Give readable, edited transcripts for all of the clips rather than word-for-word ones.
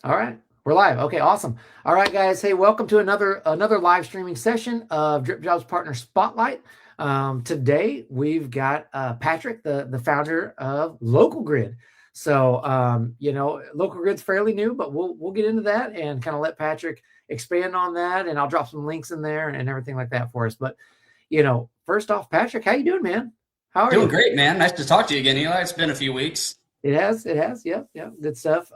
All right. We're live. Okay, awesome. All right, guys. Hey, welcome to another live streaming session of Drip Jobs Partner Spotlight. Today we've got Patrick, the founder of LocalGrid. So LocalGrid's fairly new, but we'll get into that and kind of let Patrick expand on that, and I'll drop some links in there and everything like that for us. But first off, Patrick, how you doing, man? How are Doing you? great, man. Nice to talk to you again, Eli. It's been a few weeks. It has. Yep, yep. Good stuff.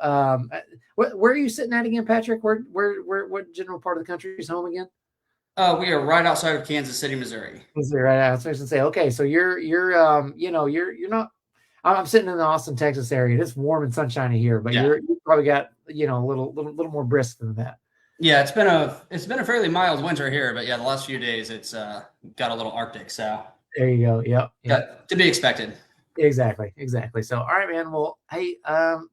Where are you sitting at again, Patrick? What general part of the country is home again? We are right outside of Kansas City, Missouri. Is it right? I was going to say, okay, so you're not. I'm sitting in the Austin, Texas area. It's warm and sunshiny here, but Yeah, you probably got a little more brisk than that. yeah. It's been a fairly mild winter here, but yeah, the last few days it's got a little Arctic, so There you go. Yep, yep. to be expected. Exactly. So, all right, man. Well, hey,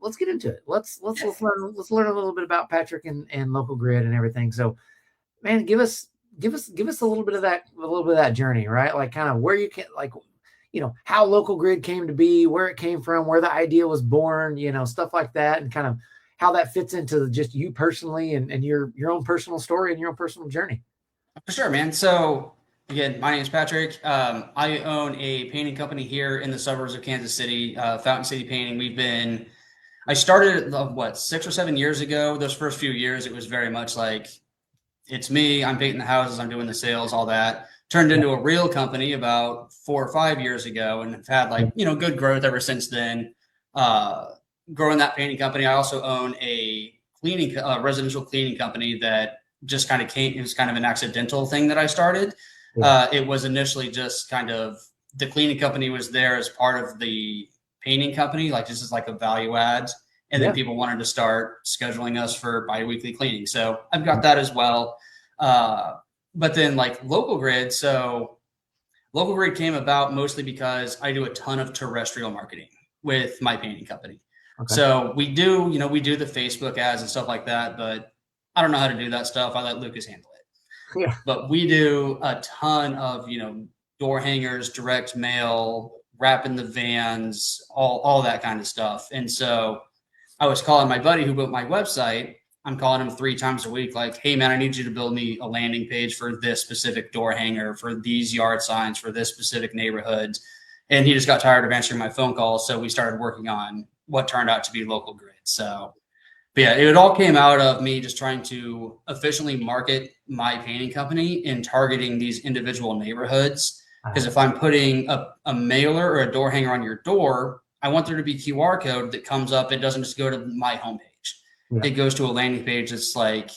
let's get into it. Let's learn a little bit about Patrick and Local Grid and everything. So, man, give us a little bit of that journey, right? Like kind of where you can like how Local Grid came to be, where it came from, where the idea was born, stuff like that, and kind of how that fits into just you personally and your own personal story and your own personal journey. For sure, man. So again, my name is Patrick. I own a painting company here in the suburbs of Kansas City, Fountain City Painting. I started what 6 or 7 years ago. Those first few years, it was very much like it's me. I'm painting the houses. I'm doing the sales, all that. Turned Yeah. into a real company about 4 or 5 years ago, and have had good growth ever since then. Uh, Growing that painting company, I also own a residential cleaning company that just kind of came. It was kind of an accidental thing that I started. Yeah. It was initially just kind of the cleaning company was there as part of the painting company, like this is like a value add, and then Yeah. people wanted to start scheduling us for biweekly cleaning. So I've got that as well. Uh, but then like local grid, so local grid came about mostly because I do a ton of terrestrial marketing with my painting company. Okay. So we do the Facebook ads and stuff like that, but I don't know how to do that stuff. I let Lucas handle it. Yeah. But we do a ton of door hangers, direct mail, wrapping the vans, all that kind of stuff. And so I was calling my buddy who built my website. I'm calling him 3 times a week, like, hey man, I need you to build me a landing page for this specific door hanger, for these yard signs, for this specific neighborhood. And he just got tired of answering my phone calls. So we started working on what turned out to be local grid. So but yeah, it all came out of me just trying to efficiently market my painting company and targeting these individual neighborhoods. Because if I'm putting a mailer or a door hanger on your door, I want there to be QR code that comes up. It doesn't just go to my homepage. Yeah. It goes to a landing page that's like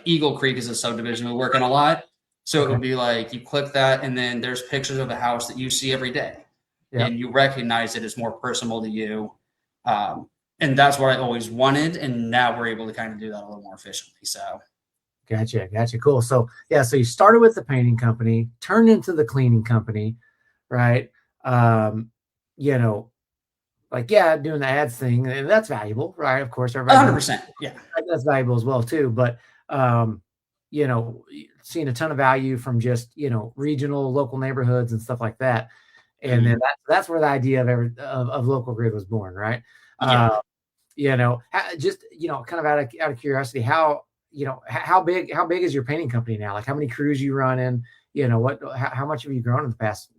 Eagle Creek is a subdivision we work in a lot. So it Okay. would be like you click that and then there's pictures of a house that you see every day Yeah. and you recognize it as more personal to you. Um, and that's what I always wanted. And now we're able to kind of do that a little more efficiently. So Gotcha. Cool. So yeah, so you started with the painting company, turned into the cleaning company, right? Um, you know, like yeah, doing the ads thing, and that's valuable, right? Of course, everybody knows 100%. Yeah. that's valuable as well too. But um, seeing a ton of value from just regional, local neighborhoods and stuff like that, and then Mhm. that's where the idea of local grid was born, right? Yeah. Uh, just kind of out of curiosity, how big is your painting company now? Like how many crews you run in? How much have you grown in the past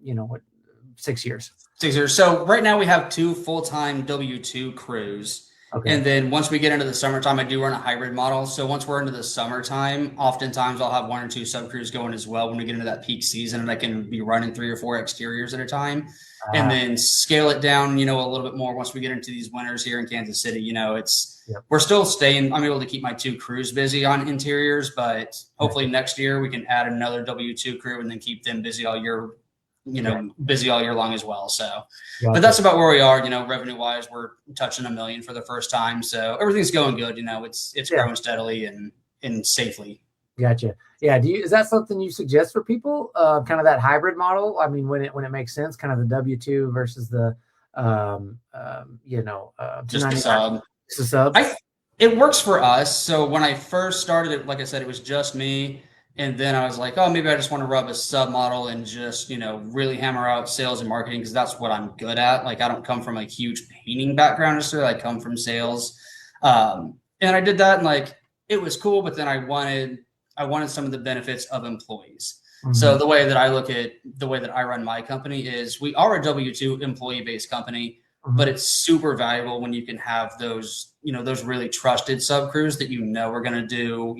6 years? 6 years. So right now we have 2 full-time W-2 crews. Okay. And then once we get into the summertime, I do run a hybrid model. So once we're into the summertime, oftentimes I'll have 1 or 2 sub crews going as well when we get into that peak season, and I can be running 3 or 4 exteriors at a time, and Uh, then scale it down, a little bit more once we get into these winters here in Kansas City. yep. We're still staying. I'm able to keep my 2 crews busy on interiors, but hopefully Gotcha. next year we can add another W-2 crew and then keep them busy all year, Yeah. busy all year long as well. So, but Gotcha. that's about where we are. Revenue wise, we're touching 1 million for the first time, so everything's going good. It's Yeah. growing steadily and safely. Gotcha. Yeah. Is that something you suggest for people? Kind of that hybrid model. I mean, when it makes sense, kind of the W-2 versus the 299, Just a just a sub. I it works for us. So when I first started it, like I said, it was just me. And then I was like, oh, maybe I just want to rub a sub model and just, really hammer out sales and marketing because that's what I'm good at. Like I don't come from a huge painting background necessarily. I come from sales. And I did that, and like it was cool, but then I wanted some of the benefits of employees. So the way that I run my company is we are a W-2 employee-based company, but it's super valuable when you can have those, those really trusted sub crews that are going to do,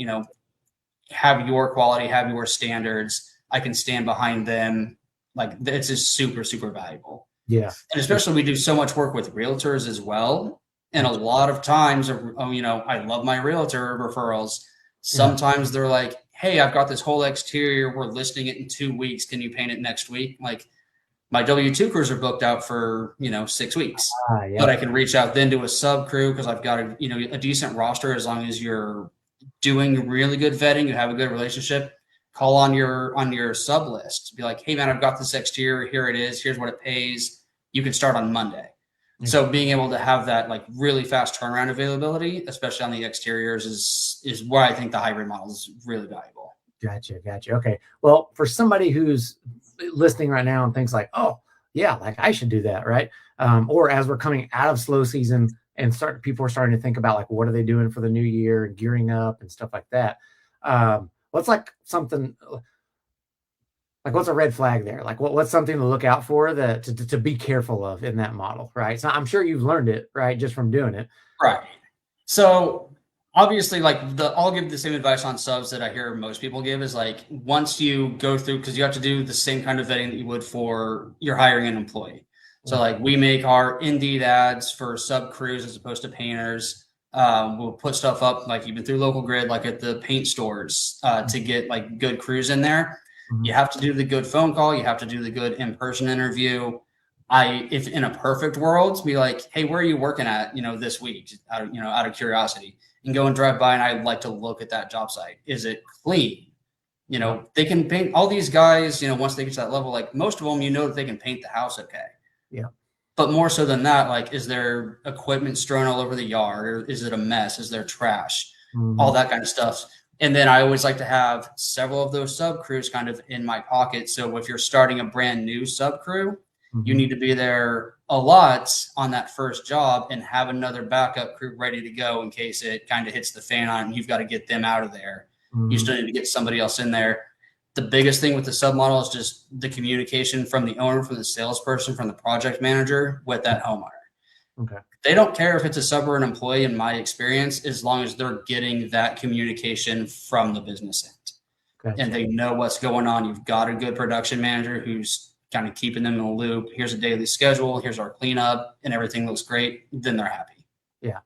have your quality, have your standards. I can stand behind them. Like it's just super, super valuable. Yeah. And especially we do so much work with realtors as well. And a lot of times, I love my realtor referrals. Sometimes they're like, hey, I've got this whole exterior. We're listing it in 2 weeks. Can you paint it next week? Like my W-2 crews are booked out for, 6 weeks, but I can reach out then to a sub crew because I've got a decent roster. As long as you're doing really good vetting, you have a good relationship, call on your sub list, be like, hey man, I've got this exterior. Here it is. Here's what it pays. You can start on Monday. So being able to have that like really fast turnaround availability, especially on the exteriors, is where I think the hybrid model is really valuable. Gotcha. Okay. Well, for somebody who's listening right now and thinks like, oh yeah, like I should do that, right? Or as we're coming out of slow season and people are starting to think about like, what are they doing for the new year and gearing up and stuff like that. What's like something like, what's a red flag there? Like what's something to look out for to be careful of in that model, right? So I'm sure you've learned it, right? Just from doing it. Right. So obviously, like I'll give the same advice on subs that I hear most people give is like, once you go through, because you have to do the same kind of vetting that you would for you're hiring an employee. So like we make our Indeed ads for sub crews as opposed to painters. We'll put stuff up like even through LocalGrid, like at the paint stores to get like good crews in there. You have to do the good phone call. You have to do the good in-person interview. If in a perfect world, be like, hey, where are you working at, this week, out of curiosity, and go and drive by. And I'd like to look at that job site. Is it clean? They can paint. All these guys, once they get to that level, like most of them, that they can paint the house okay. Yeah. But more so than that, like, is there equipment strewn all over the yard, or is it a mess? Is there trash? All that kind of stuff. And then I always like to have several of those sub crews kind of in my pocket. So if you're starting a brand new sub crew, you need to be there a lot on that first job and have another backup crew ready to go in case it kind of hits the fan on and you've got to get them out of there. You still need to get somebody else in there. The biggest thing with the sub model is just the communication from the owner, from the salesperson, from the project manager with that homeowner. Okay. They don't care if it's a sub or an employee, in my experience, as long as they're getting that communication from the business end. Gotcha. And they know what's going on. You've got a good production manager who's kind of keeping them in the loop. Here's a daily schedule. Here's our cleanup, and everything looks great. Then they're happy. Yeah.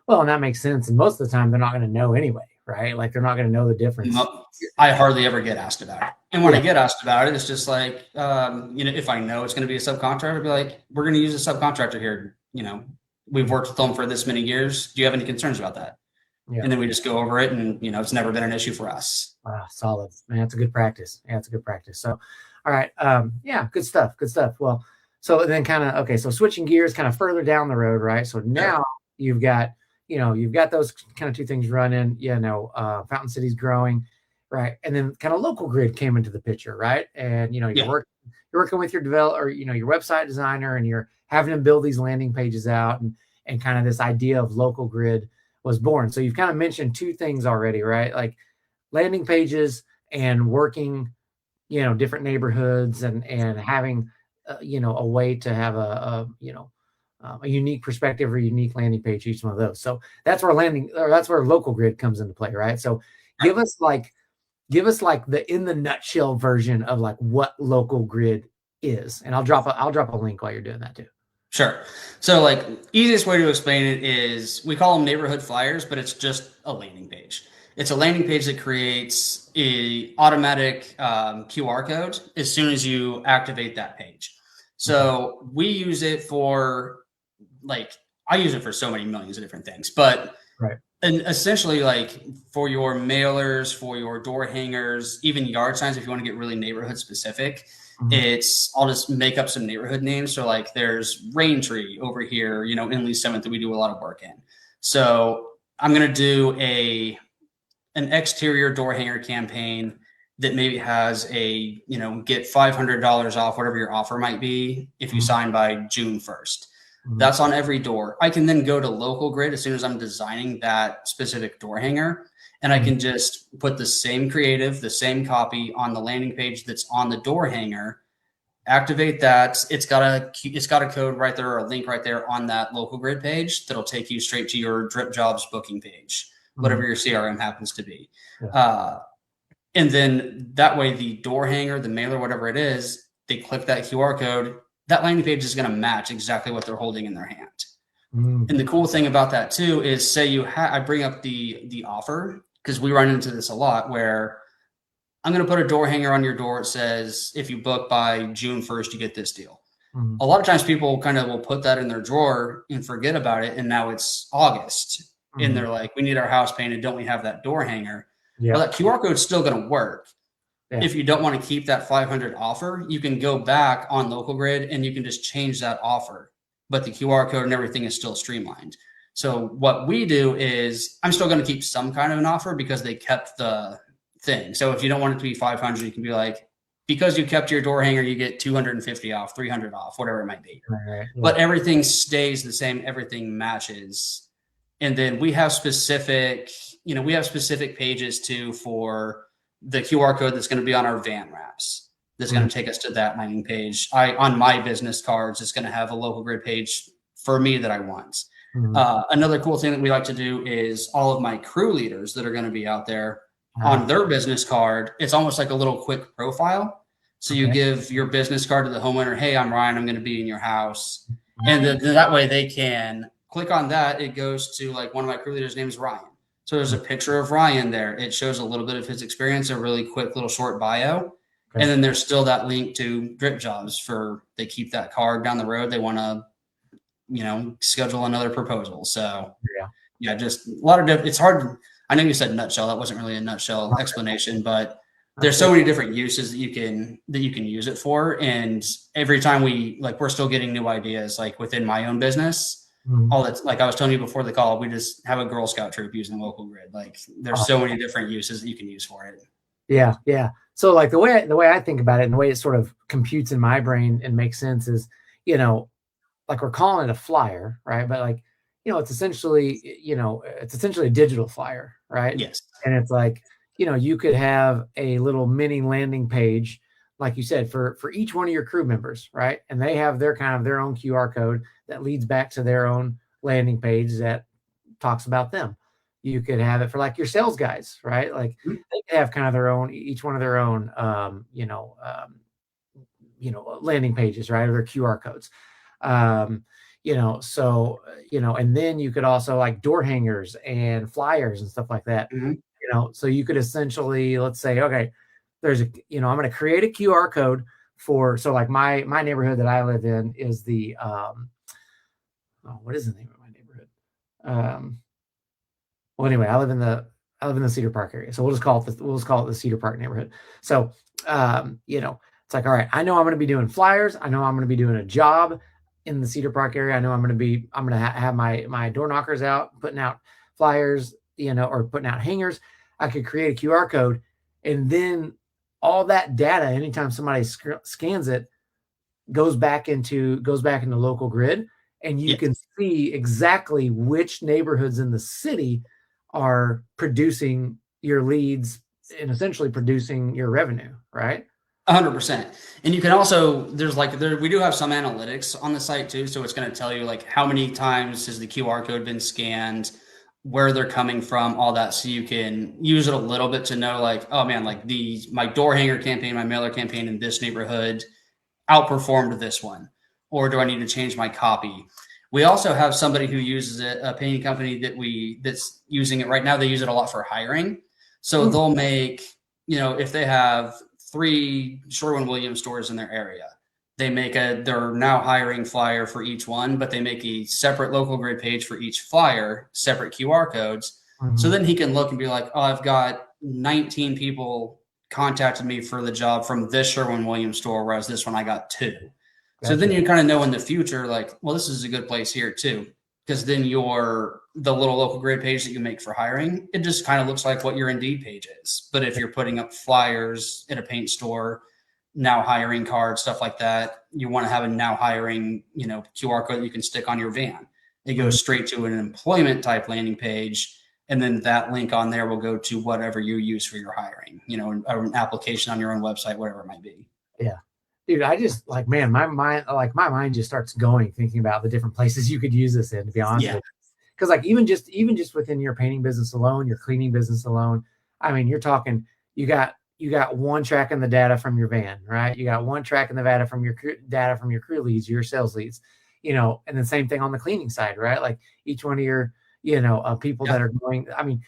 Well, and that makes sense. And most of the time, they're not going to know anyway, right? Like they're not going to know the difference. I hardly ever get asked about it. And when I get asked about it, it's just like, if I know it's going to be a subcontractor, I'd be like, we're going to use a subcontractor here. We've worked with them for this many years. Do you have any concerns about that? Yeah. And then we just go over it, and it's never been an issue for us. Wow, solid, man. That's a good practice. Yeah, it's a good practice. So, all right, good stuff. Well, so then so switching gears, kind of further down the road, right? So now you've got those kind of two things running. Fountain City's growing, right? And then kind of LocalGrid came into the picture, right? And you're working with your developer, your website designer, and you're having them build these landing pages out, and kind of this idea of LocalGrid was born. So you've kind of mentioned two things already, right? Like landing pages and working, different neighborhoods and having, a way to have a unique perspective or unique landing page, each one of those. So that's where LocalGrid comes into play, right? So give us like the in the nutshell version of like what LocalGrid is, and I'll drop a link while you're doing that too. Sure. So like easiest way to explain it is we call them neighborhood flyers, but it's just a landing page. It's a landing page that creates a automatic QR code as soon as you activate that page. So we use it for I use it for so many millions of different things, but and essentially like for your mailers, for your door hangers, even yard signs, if you want to get really neighborhood specific, I'll just make up some neighborhood names. So like there's Rain Tree over here, in Lee 7th that we do a lot of work in. So I'm going to do an exterior door hanger campaign that maybe has a, get $500 off, whatever your offer might be, if you sign by June 1st. That's on every door. I can then go to LocalGrid as soon as I'm designing that specific door hanger, and I can just put the same creative, the same copy on the landing page that's on the door hanger, activate that. It's got a code right there or a link right there on that LocalGrid page that'll take you straight to your Drip Jobs booking page, whatever your CRM happens to be. And then that way the door hanger, the mailer, whatever it is, they click that QR code, that landing page is going to match exactly what they're holding in their hand. And the cool thing about that too is, say I bring up the offer, because we run into this a lot, where I'm going to put a door hanger on your door. It says, if you book by June 1st, you get this deal. A lot of times people kind of will put that in their drawer and forget about it. And now it's August and they're like, we need our house painted. Don't we have that door hanger? Well, that QR code is still going to work. If you don't want to keep that 500 offer, you can go back on LocalGrid and you can just change that offer. But the QR code and everything is still streamlined. So what we do is, I'm still going to keep some kind of an offer because they kept the thing. So if you don't want it to be 500, you can be like, because you kept your door hanger, you get 250 off, 300 off, whatever it might be. But everything stays the same. Everything matches. And then we have specific pages too for the QR code that's going to be on our van wraps. That's going to take us to that landing page. On my business cards, it's going to have a LocalGrid page for me that I want. Another cool thing that we like to do is all of my crew leaders that are going to be out there on their business card, it's almost like a little quick profile. So you give your business card to the homeowner. Hey, I'm Ryan. I'm going to be in your house. And that way they can click on that. It goes to, like, one of my crew leaders' name is Ryan. So there's a picture of Ryan there. It shows a little bit of his experience, a really quick little short bio. And then there's still that link to Drip Jobs they keep that card down the road. They want to, schedule another proposal. So just a lot of different, it's hard. I know you said nutshell. That wasn't really a nutshell explanation, but there's so many different uses that you can use it for. And every time we're still getting new ideas, like within my own business, all that's, like I was telling you before the call, we just have a Girl Scout troop using LocalGrid. Like, there's so many different uses that you can use for it. Yeah. So, like, the way I think about it and the way it sort of computes in my brain and makes sense is, like, we're calling it a flyer, right? But, like, it's essentially a digital flyer, right? Yes. And it's like, you could have a little mini landing page, like you said, for each one of your crew members, right? And they have their own QR code that leads back to their own landing page that talks about them. You could have it for, like, your sales guys, right? Like, they could have kind of their own, each one of their own, landing pages, right? Or their QR codes. And then you could also, like, door hangers and flyers and stuff like that. So you could essentially, let's say, okay, there's I'm going to create a QR code so, like, my neighborhood that I live in is the, what is the name of my neighborhood? Well, anyway, I live in the Cedar Park area, so we'll just call it the Cedar Park neighborhood. So, it's like, all right, I know I'm going to be doing flyers. I know I'm going to be doing a job in the Cedar Park area. I know I'm going to have my door knockers out, putting out flyers, or putting out hangers. I could create a QR code, and then all that data, anytime somebody scans it, goes back into LocalGrid, and you can see exactly which neighborhoods in the city are producing your leads and essentially producing your revenue, right? 100%. And you can also, we do have some analytics on the site too. So it's going to tell you, like, how many times has the QR code been scanned, where they're coming from, all that. So you can use it a little bit to know, like, oh man, like, my door hanger campaign, my mailer campaign in this neighborhood outperformed this one, or do I need to change my copy? We also have somebody who uses it, a painting company that's using it right now. They use it a lot for hiring. So they'll make, if they have 3 Sherwin-Williams stores in their area, they're now hiring flyer for each one, but they make a separate LocalGrid page for each flyer, separate QR codes. So then he can look and be like, oh, I've got 19 people contacted me for the job from this Sherwin-Williams store, whereas this one I got 2. Gotcha. So then you kind of know in the future, like, well, this is a good place here too, because then the little LocalGrid page that you make for hiring, it just kind of looks like what your Indeed page is. But if you're putting up flyers at a paint store, now hiring cards, stuff like that. You want to have a now hiring, QR code that you can stick on your van. It goes straight to an employment type landing page. And then that link on there will go to whatever you use for your hiring, an application on your own website, whatever it might be. Yeah. Dude, I just like, man, my mind just starts going thinking about the different places you could use this in, to be honest with you. Because like even just within your painting business alone, your cleaning business alone, I mean, you're talking, you got one track in the data from your van, right? You got one track in the data from your crew leads, your sales leads, and then same thing on the cleaning side, right? Like each one of your, people that are going, I mean,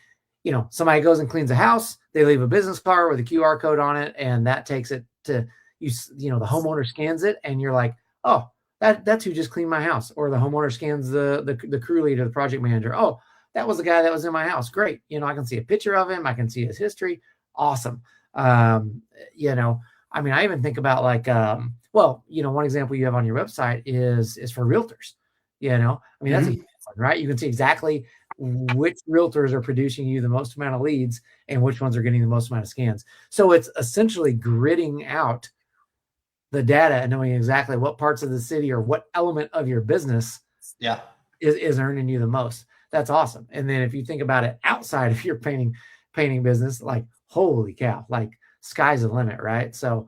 somebody goes and cleans a house, they leave a business card with a QR code on it, and that takes it to the homeowner scans it, and you're like, oh, that's who just cleaned my house. Or the homeowner scans the crew lead or the project manager. Oh, that was the guy that was in my house. Great. I can see a picture of him. I can see his history. Awesome. I mean, I even think about like, one example you have on your website is for realtors. I mean, that's a huge one, right? You can see exactly which realtors are producing you the most amount of leads and which ones are getting the most amount of scans. So it's essentially gridding out the data and knowing exactly what parts of the city or what element of your business is earning you the most. That's awesome. And then if you think about it outside of your painting business, like, holy cow, like sky's the limit, right? So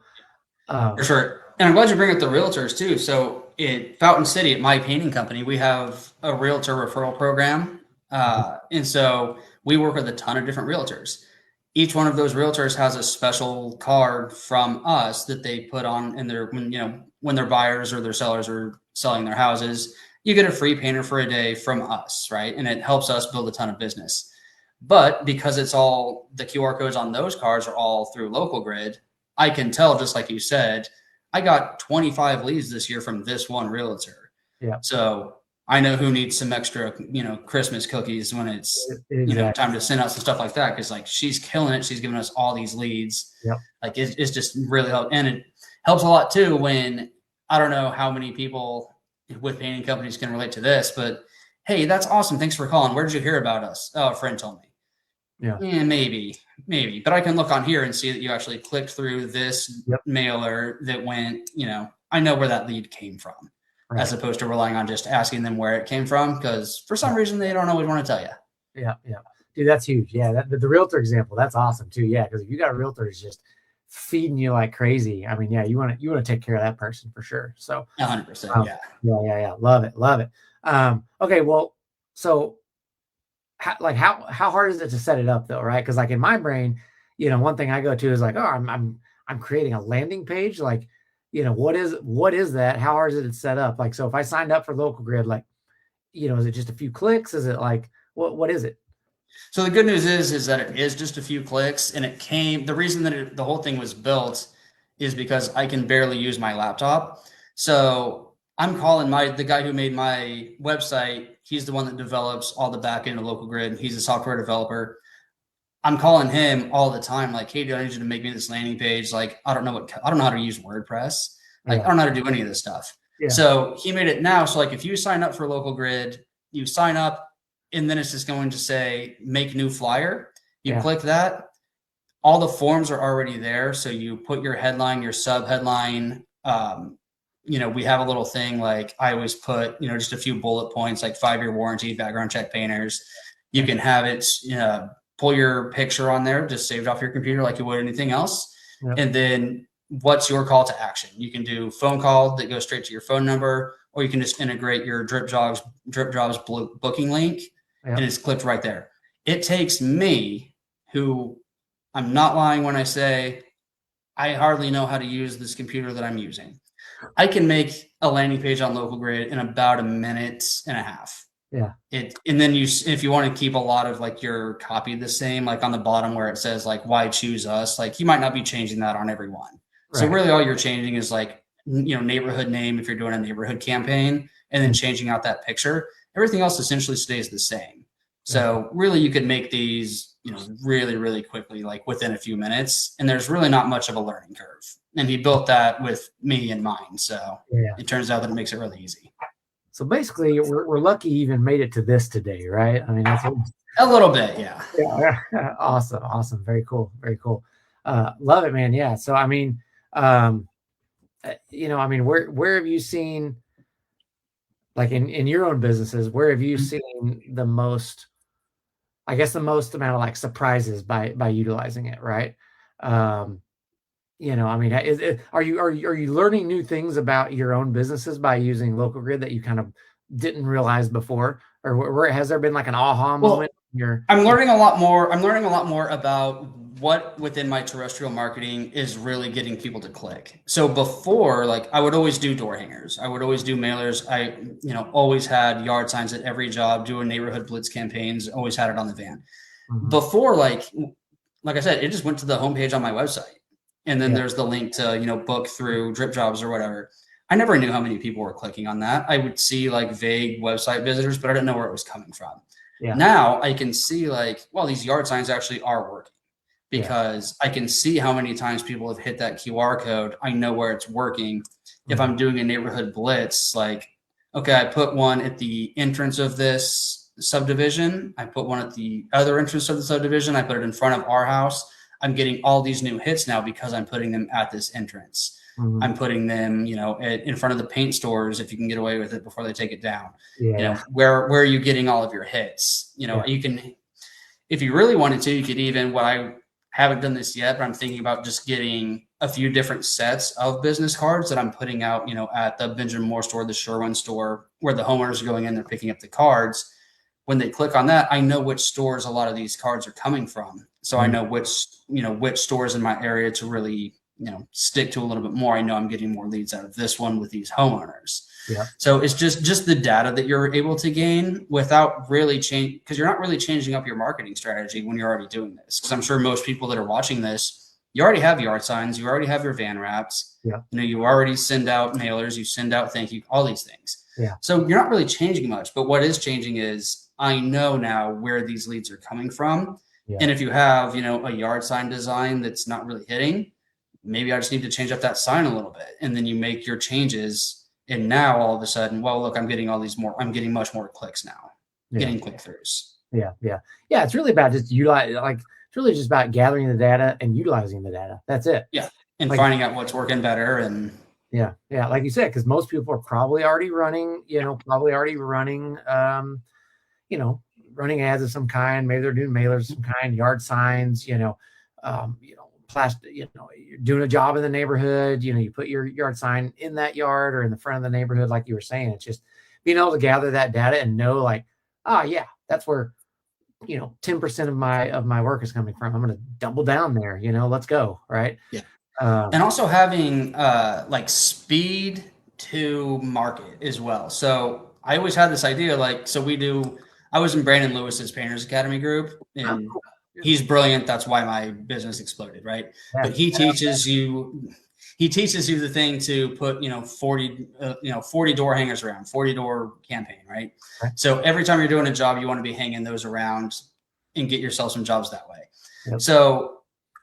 for sure. And I'm glad you bring up the realtors too. So at Fountain City, at my painting company, we have a realtor referral program. And so we work with a ton of different realtors. Each one of those realtors has a special card from us that they put on in their, when their buyers or their sellers are selling their houses, you get a free painter for a day from us, right? And it helps us build a ton of business. But because it's all the QR codes on those cards are all through LocalGrid, I can tell, just like you said, I got 25 leads this year from this one realtor. Yeah. So I know who needs some extra, Christmas cookies when it's, time to send out some stuff like that. Cause like she's killing it. She's giving us all these leads. Yep. Like it's just really helpful. And it helps a lot too when I don't know how many people with painting companies can relate to this, but hey, that's awesome. Thanks for calling. Where did you hear about us? Oh, a friend told me. Yeah, maybe, but I can look on here and see that you actually clicked through this mailer that went, I know where that lead came from, right, as opposed to relying on just asking them where it came from. Because for some reason they don't always want to tell you. Yeah. Dude, that's huge. Yeah. The realtor example, that's awesome too. Yeah. Because if you got a realtor who's just feeding you like crazy, I mean, yeah, you want to take care of that person for sure. So 100%. Yeah. Love it. Okay. Well, so how hard is it to set it up though? Right. Cause like in my brain, one thing I go to is like, oh, I'm creating a landing page. Like, what is that? How hard is it to set up? Like, so if I signed up for LocalGrid, like, is it just a few clicks? Is it like, what is it? So the good news is that it is just a few clicks, and the reason that the whole thing was built is because I can barely use my laptop. So I'm calling the guy who made my website. He's the one that develops all the back end of LocalGrid. He's a software developer. I'm calling him all the time. Like, hey, dude, I need you to make me this landing page. Like, I don't know how to use WordPress. Like, I don't know how to do any of this stuff. Yeah. So he made it now. So like, if you sign up for LocalGrid, you sign up, and then it's just going to say make new flyer. You click that. All the forms are already there. So you put your headline, your sub headline. We have a little thing, like I always put, just a few bullet points, like 5-year warranty, background check painters. You can have it, pull your picture on there, just saved off your computer like you would anything else. Yep. And then what's your call to action? You can do phone call that goes straight to your phone number, or you can just integrate your drip jobs booking link. Yep. And it's clicked right there. It takes me, who I'm not lying when I say I hardly know how to use this computer that I'm using. I can make a landing page on LocalGrid in about 1.5 minutes. Yeah. And then if you want to keep a lot of like your copy the same, like on the bottom where it says like, why choose us? Like you might not be changing that on every one. Right. So really all you're changing is like, neighborhood name, if you're doing a neighborhood campaign, and then changing out that picture. Everything else essentially stays the same. So really you could make these, really, really quickly, like within a few minutes, and there's really not much of a learning curve. And he built that with me in mind. So it turns out that it makes it really easy. So basically we're lucky you even made it to this today, right? I mean, that's a little bit. Yeah. Awesome. Very cool. Love it, man. Yeah. So, I mean, I mean, where have you seen, like in your own businesses, where have you seen the most, I guess, the most amount of like surprises by utilizing it, right? Um, I mean, are you learning new things about your own businesses by using local grid that you kind of didn't realize before, or where has there been like an aha moment? Well, I'm learning a lot more. I'm learning a lot more about what within my terrestrial marketing is really getting people to click. So before, like I would always do door hangers. I would always do mailers. I, always had yard signs at every job, doing neighborhood blitz campaigns, always had it on the van. Mhm. Before, like I said, it just went to the homepage on my website. And then Yeah. there's the link to, book through Drip Jobs or whatever. I never knew how many people were clicking on that. I would see like vague website visitors, but I didn't know where it was coming from. Yeah. Now I can see like, well, these yard signs actually are working Yeah. because I can see how many times people have hit that QR code. I know where it's working. If Mhm. I'm doing a neighborhood blitz, like, okay, I put one at the entrance of this subdivision. I put one at the other entrance of the subdivision. I put it in front of our house. I'm getting all these new hits now because I'm putting them at this entrance. Mhm. I'm putting them, in front of the paint stores if you can get away with it before they take it down. Yeah. Where are you getting all of your hits? Yeah. You can, if you really wanted to, you could even, what I haven't done this yet, but I'm thinking about just getting a few different sets of business cards that I'm putting out, at the Benjamin Moore store, the Sherwin store, where the homeowners are going in, they're picking up the cards. When they click on that, I know which stores a lot of these cards are coming from. So I Mhm. know which stores in my area to really, stick to a little bit more. I know I'm getting more leads out of this one with these homeowners. Yeah. So it's just the data that you're able to gain without really change, because you're not really changing up your marketing strategy when you're already doing this. Because I'm sure most people that are watching this, you already have yard signs, you already have your van wraps, Yeah. you already send out mailers, you send out thank you, all these things. Yeah. So you're not really changing much. But what is changing is I know now where these leads are coming from. Yeah. And if you have, a yard sign design that's not really hitting, maybe I just need to change up that sign a little bit. And then you make your changes. And now all of a sudden, well, look, I'm getting much more clicks now, Yeah. getting click throughs. Yeah. Yeah. Yeah. It's really about just utilize, like, it's really just about gathering the data and utilizing the data. That's it. Yeah. And Like, finding out what's working better. And yeah. Yeah. Like you said, because most people are probably already running, running ads of some kind. Maybe they're doing mailers of some kind, yard signs, plastic, you're doing a job in the neighborhood, you put your yard sign in that yard or in the front of the neighborhood, like you were saying. It's just being able to gather that data and know, like, yeah, that's where, 10% of my work is coming from. I'm going to double down there, let's go. Right. yeah. And also having like speed to market as well. So I always had this idea, like, I was in Brandon Lewis's Painters Academy group, and Cool. he's brilliant. That's why my business exploded, right? Yeah. But he teaches you the thing to put, 40 door hangers around, 40 door campaign, right? Okay. So every time you're doing a job, you want to be hanging those around and get yourself some jobs that way. Yep. So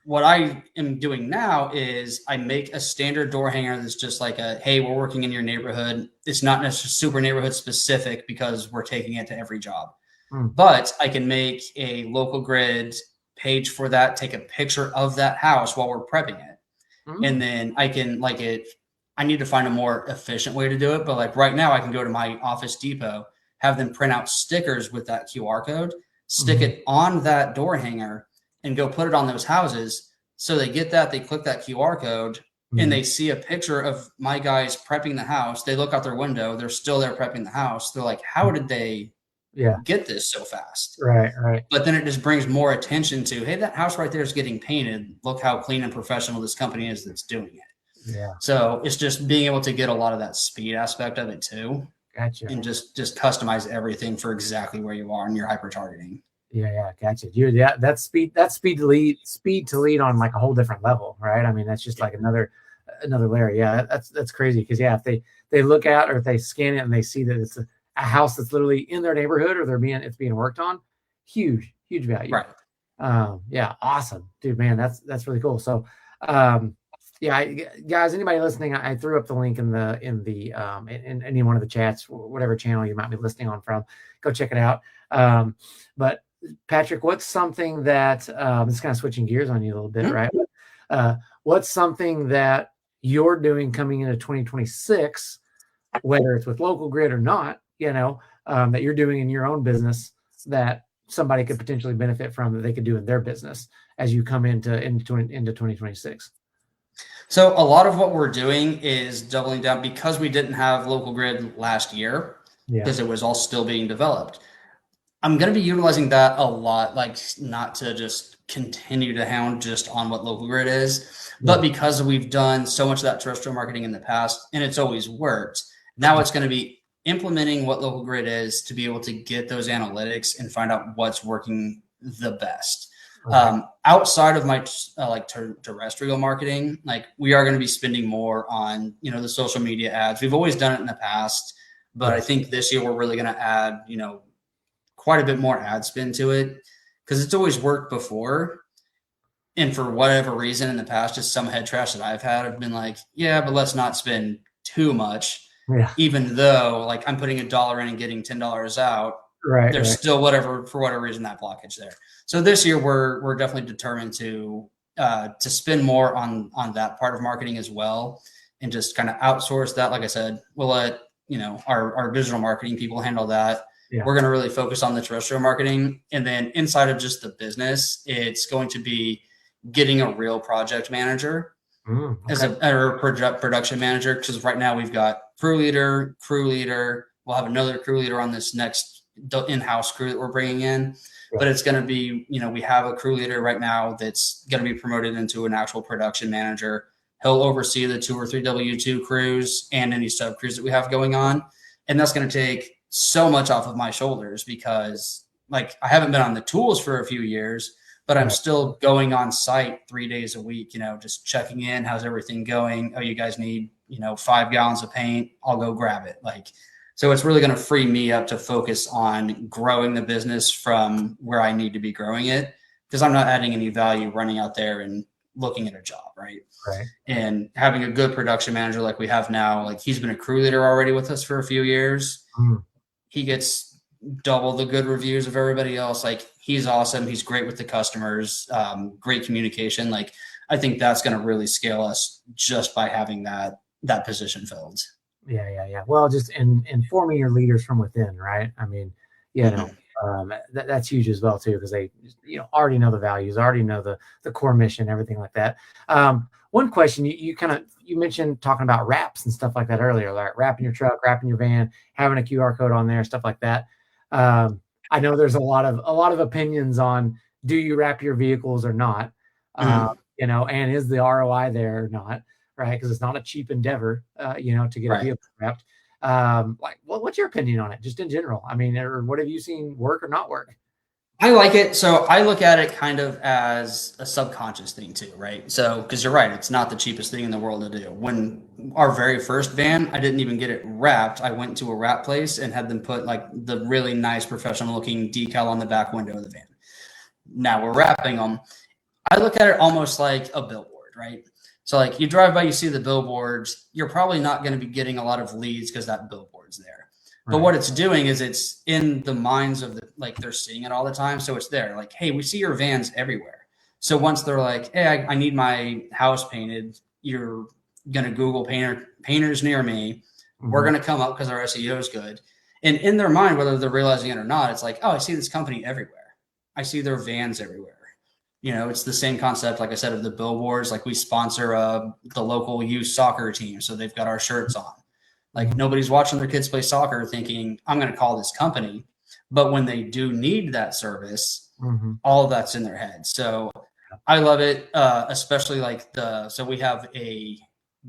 what I am doing now is I make a standard door hanger that's just like hey, we're working in your neighborhood. It's not necessarily super neighborhood specific because we're taking it to every job. But I can make a local grid page for that, take a picture of that house while we're prepping it. And then I can I need to find a more efficient way to do it. But like right now I can go to my Office Depot, have them print out stickers with that QR code, stick it on that door hanger, and go put it on those houses. So they get that, they click that QR code, and they see a picture of my guys prepping the house. They look out their window, they're still there prepping the house. They're like, how did they get this so fast? Right. But then it just brings more attention to, hey, that house right there is getting painted. Look how clean and professional this company is that's doing it. Yeah. So it's just being able to get a lot of that speed aspect of it too. Gotcha. And just customize everything for exactly where you are in your hyper targeting. Yeah, gotcha. Dude, yeah, that's speed to lead on like a whole different level, right? I mean, that's just like another layer. Yeah, that's crazy. Because if they look at, or if they scan it and they see that it's a house that's literally in their neighborhood, or it's being worked on, huge value. Right. Yeah, awesome, dude, man, that's really cool. So, yeah, guys, anybody listening, I threw up the link in any one of the chats, whatever channel you might be listening on from. Go check it out. But Patrick, what's something that this is kind of switching gears on you a little bit, right? What's something that you're doing coming into 2026, whether it's with LocalGrid or not, that you're doing in your own business that somebody could potentially benefit from that they could do in their business as you come into 2026? So a lot of what we're doing is doubling down because we didn't have LocalGrid last year because it was all still being developed. I'm going to be utilizing that a lot, like not to just continue to hound just on what LocalGrid is, but because we've done so much of that terrestrial marketing in the past and it's always worked, now it's going to be implementing what LocalGrid is to be able to get those analytics and find out what's working the best. Outside of my terrestrial marketing, like we are going to be spending more on, the social media ads. We've always done it in the past, but I think this year we're really going to add, quite a bit more ad spend to it because it's always worked before. And for whatever reason in the past, just some head trash that I've had have been like, yeah, but let's not spend too much. Even though like I'm putting $1 in and getting $10 out, there's still for whatever reason, that blockage there. So this year we're definitely determined to spend more on that part of marketing as well, and just kind of outsource that. Like I said, we'll let our digital marketing people handle that. We're going to really focus on the terrestrial marketing, and then inside of just the business, it's going to be getting a real project manager as a production manager. Because right now we've got crew leader. We'll have another crew leader on this next in-house crew that we're bringing in, but it's going to be, we have a crew leader right now that's going to be promoted into an actual production manager. He'll oversee the 2 or 3 W2 crews and any sub crews that we have going on. And that's going to take so much off of my shoulders because like I haven't been on the tools for a few years, but I'm still going on site 3 days a week, just checking in. How's everything going? Oh, you guys need, 5 gallons of paint. I'll go grab it. So it's really going to free me up to focus on growing the business from where I need to be growing it, because I'm not adding any value running out there and looking at a job. Right. And having a good production manager like we have now, like he's been a crew leader already with us for a few years. He gets double the good reviews of everybody else. Like he's awesome. He's great with the customers, great communication. Like I think that's going to really scale us just by having that position filled. Yeah. Well, just informing your leaders from within, right? I mean, that's huge as well too, because they, already know the values, already know the core mission, everything like that. One question you mentioned talking about wraps and stuff like that earlier, like wrapping your truck, wrapping your van, having a QR code on there, stuff like that. I know there's a lot of opinions on do you wrap your vehicles or not, and is the ROI there or not, right? Because it's not a cheap endeavor, to get a vehicle wrapped. What's your opinion on it, just in general? I mean, or what have you seen work or not work? I like it. So I look at it kind of as a subconscious thing too, right? So, because you're right, it's not the cheapest thing in the world to do. When our very first van, I didn't even get it wrapped. I went to a wrap place and had them put like the really nice professional looking decal on the back window of the van. Now we're wrapping them. I look at it almost like a billboard, right? So like you drive by, you see the billboards, you're probably not going to be getting a lot of leads because that billboard's there. But what it's doing is it's in the minds of they're seeing it all the time. So it's there like, hey, we see your vans everywhere. So once they're like, hey, I need my house painted, you're going to Google painters near me. We're going to come up because our SEO is good. And in their mind, whether they're realizing it or not, it's like, oh, I see this company everywhere. I see their vans everywhere. It's the same concept, like I said, of the billboards. Like we sponsor the local youth soccer team. So they've got our shirts on. Like nobody's watching their kids play soccer thinking, I'm going to call this company. But when they do need that service, all of that's in their head. So I love it, especially so we have a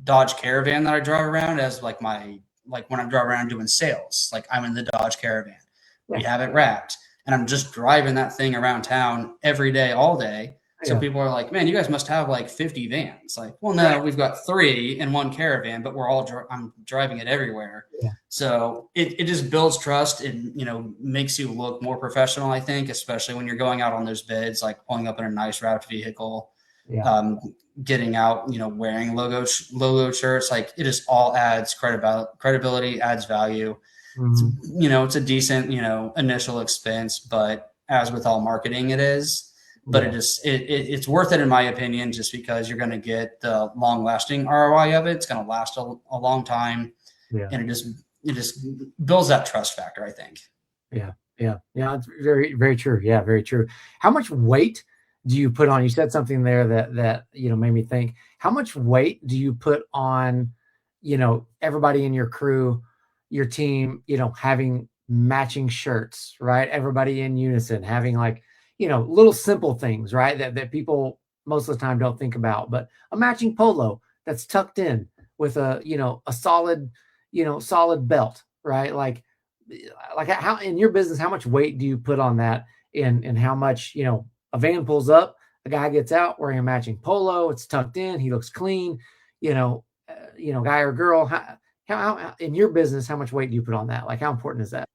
Dodge Caravan that I drive around as when I'm driving around doing sales, like I'm in the Dodge Caravan. We have it wrapped and I'm just driving that thing around town every day, all day. So people are like, man, you guys must have like 50 vans. Like, well, no, we've got 3 in one caravan, but I'm driving it everywhere. So it just builds trust and, makes you look more professional, I think, especially when you're going out on those bids, like pulling up in a nice wrapped vehicle, getting out, wearing logo shirts. Like it just all adds credibility, adds value. It's a decent, initial expense, but as with all marketing, it is. but Yeah. it's worth it in my opinion, just because you're going to get the long lasting ROI of it. It's going to last a long time, Yeah. and it just builds that trust factor, I think. Yeah. Yeah. Yeah. It's very, very true. Yeah. Very true. How much weight do you put on? You said something there that, made me think, how much weight do you put on, everybody in your crew, your team, having matching shirts, right? Everybody in unison, having like, little simple things, right? That people most of the time don't think about, but a matching polo that's tucked in with a solid, solid belt, right? Like how in your business, how much weight do you put on that, and how much, a van pulls up, a guy gets out wearing a matching polo, it's tucked in, he looks clean, guy or girl, how in your business, how much weight do you put on that? Like, how important is that?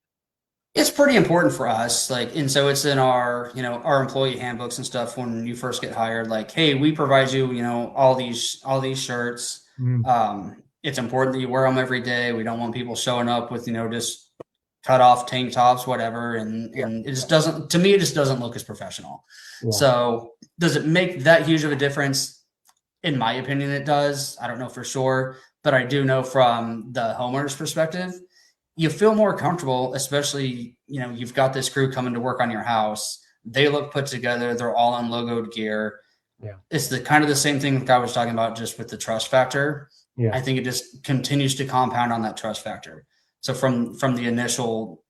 It's pretty important for us. Like, and so it's in our, our employee handbooks and stuff when you first get hired. Like, hey, we provide you, all these shirts. Mm, It's important that you wear them every day. We don't want people showing up with, just cut off tank tops, whatever. yeah, And it just doesn't, to me, it just doesn't look as professional. yeah, So does it make that huge of a difference? In my opinion, it does. I don't know for sure, but I do know from the homeowner's perspective, you feel more comfortable, especially, you've got this crew coming to work on your house. They look put together. They're all in logoed gear. yeah, It's the kind of the same thing that I was talking about just with the trust factor. yeah, I think it just continues to compound on that trust factor. So from the initial,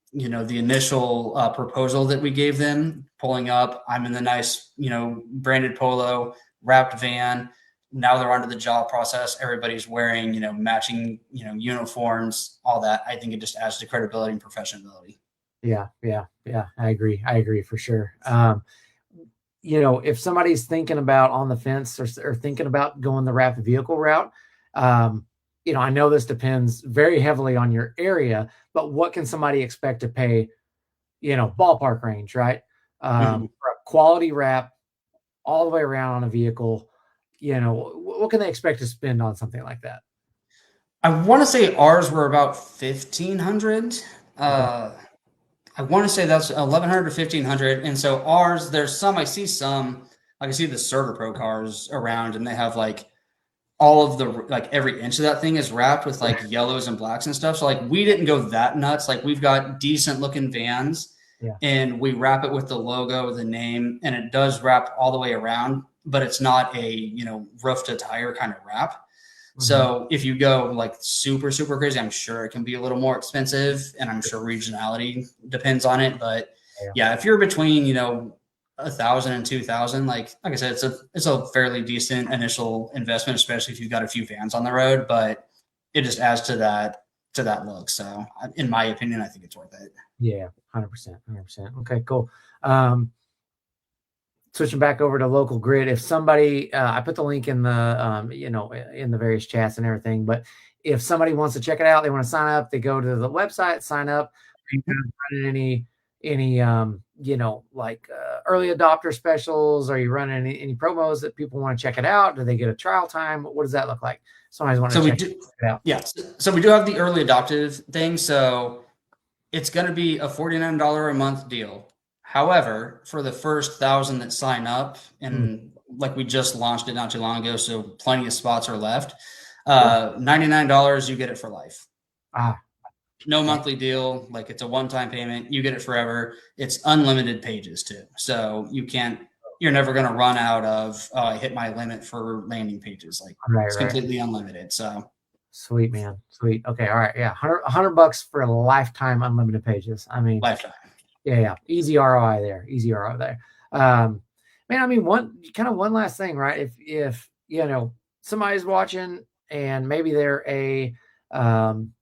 proposal that we gave them, pulling up, I'm in the nice, branded polo, wrapped van. Now they're onto the job process. Everybody's wearing, matching, uniforms, all that. I think it just adds to credibility and professionality. yeah, yeah, yeah. I agree for sure. If somebody's thinking about on the fence, or thinking about going the wrapped vehicle route, I know this depends very heavily on your area, but what can somebody expect to pay, ballpark range, right? Mhm. For a quality wrap all the way around on a vehicle, what can they expect to spend on something like that? I want to say ours were about 1,500. Okay. Uh, I want to say that's 1,100 to 1,500. And so ours, there's some, I see some, like I see the Serta Pro cars around, and they have like all of the, like every inch of that thing is wrapped with like yellows and blacks and stuff. So like we didn't go that nuts. Like we've got decent looking vans, Yeah. and we wrap it with the logo, the name, and it does wrap all the way around, but it's not a, roof to tire kind of wrap. Hmm. So if you go like super, super crazy, I'm sure it can be a little more expensive, and I'm sure regionality depends on it. But Yeah. yeah, if you're between, 1,000 and 2,000, like I said, it's a fairly decent initial investment, especially if you've got a few vans on the road, but it just adds to that look. So in my opinion, I think it's worth it. Yeah. 100%. 100%. Okay, cool. Um, Switching back over to local grid, if somebody, I put the link in the, in the various chats and everything, but if somebody wants to check it out, they want to sign up, they go to the website, sign up. Are you kind of running any, like early adopter specials? Are you running any promos that people want to check it out? Do they get a trial time? What does that look like? Somebody's want to So we check do, it out. yeah. So we do have the early adoptive thing. So it's going to be a $49 a month deal. However, for the first 1,000 that sign up, Hmm. and like we just launched it not too long ago, so plenty of spots are left. Yeah. $99, you get it for life. Ah, No okay. monthly deal. Like it's a one-time payment. You get it forever. It's unlimited pages too. So you're never going to run out of, I hit my limit for landing pages. Like Right, it's right. completely unlimited. So Sweet, man. Sweet. Okay. All right. Yeah. 100 bucks for a lifetime unlimited pages. I mean, lifetime. yeah, yeah. Easy ROI there. Easy ROI there. Um, Man, I mean, one last thing, right? If somebody's watching, and maybe they're um,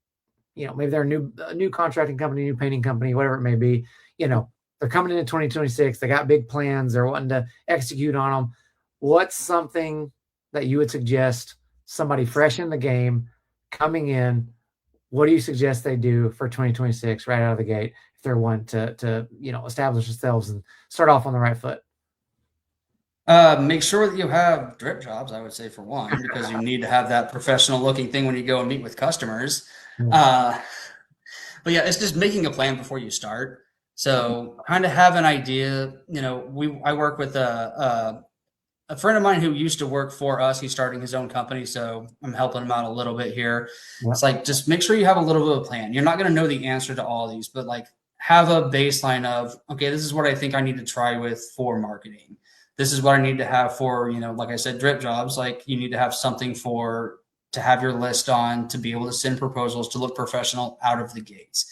maybe they're a new contracting company, new painting company, whatever it may be, they're coming into 2026, they got big plans, they're wanting to execute on them. What's something that you would suggest somebody fresh in the game coming in? What do you suggest they do for 2026 right out of the gate if they're wanting to establish themselves and start off on the right foot? Make sure that you have drip jobs, I would say, for one, because you need to have that professional looking thing when you go and meet with customers. Yeah. Uh, but yeah, it's just making a plan before you start. So kind of have an idea, I work with a friend of mine who used to work for us. He's starting his own company, so I'm helping him out a little bit here. Yep. It's like, just make sure you have a little bit of a plan. You're not going to know the answer to all these, but like have a baseline of, okay, this is what I think I need to try with for marketing. This is what I need to have for, like I said, drip jobs. Like you need to have something to have your list on, to be able to send proposals, to look professional out of the gates.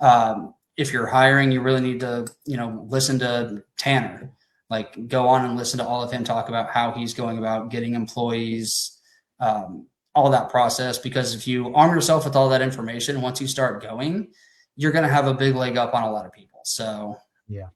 Yeah. If you're hiring, you really need to, listen to Tanner. Like go on and listen to all of him talk about how he's going about getting employees, all that process. Because if you arm yourself with all that information, once you start going, you're going to have a big leg up on a lot of people. So yeah.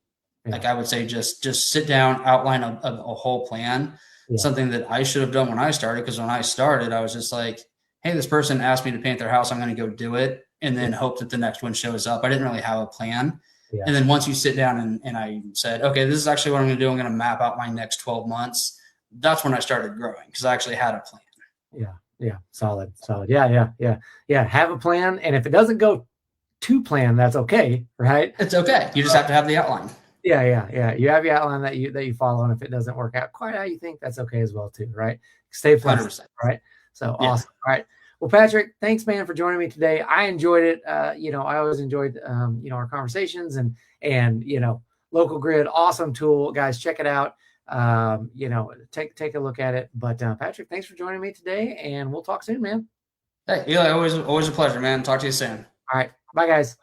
Like I would say, just sit down, outline a whole plan. Yeah. Something that I should have done when I started, because when I started, I was just like, hey, this person asked me to paint their house. I'm going to go do it. And then hope that the next one shows up. I didn't really have a plan. Yeah. And then once you sit down and I said, okay, this is actually what I'm going to do. I'm going to map out my next 12 months. That's when I started growing, because I actually had a plan. Yeah. Yeah. Solid. Yeah. Have a plan. And if it doesn't go to plan, that's okay. Right. It's okay. You just have to have the outline. Yeah. You have your outline that you follow. And if it doesn't work out quite how you think, that's okay as well too. Right. Stay flexible. 100%. Right. So awesome. All right. Well, Patrick, thanks, man, for joining me today. I enjoyed it. I always enjoyed, our conversations and LocalGrid, awesome tool, guys. Check it out. Take a look at it. But Patrick, thanks for joining me today, and we'll talk soon, man. Hey, Eli, always a pleasure, man. Talk to you soon. All right. Bye, guys.